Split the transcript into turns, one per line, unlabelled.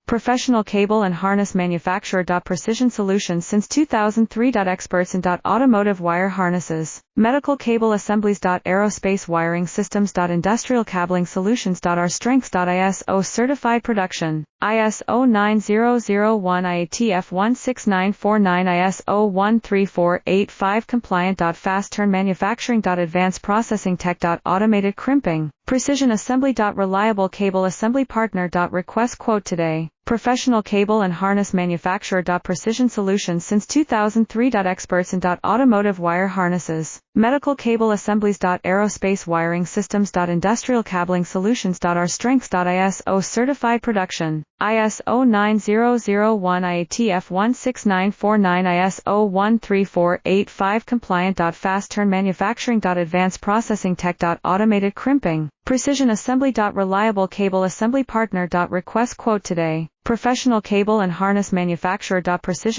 Professional cable and harness manufacturer. Precision solutions since 2003. Experts in automotive wire harnesses, medical cable assemblies. Aerospace wiring systems. Industrial cabling solutions. Our strengths. ISO certified production, ISO 9001 IATF 16949 ISO 13485 compliant. Fast turn manufacturing. Advanced processing tech. Automated crimping, precision assembly. Reliable cable assembly partner. Request quote today. Professional cable and harness manufacturer. Precision solutions since 2003. Experts in automotive wire harnesses, medical cable assemblies. Aerospace wiring systems. Industrial cabling solutions. Our strengths. ISO certified production, ISO 9001 IATF 16949 ISO 13485 compliant. Fast turn manufacturing. Advanced processing tech. Automated crimping, precision assembly. Reliable cable assembly partner. Request quote today. Professional cable and harness manufacturer. Precision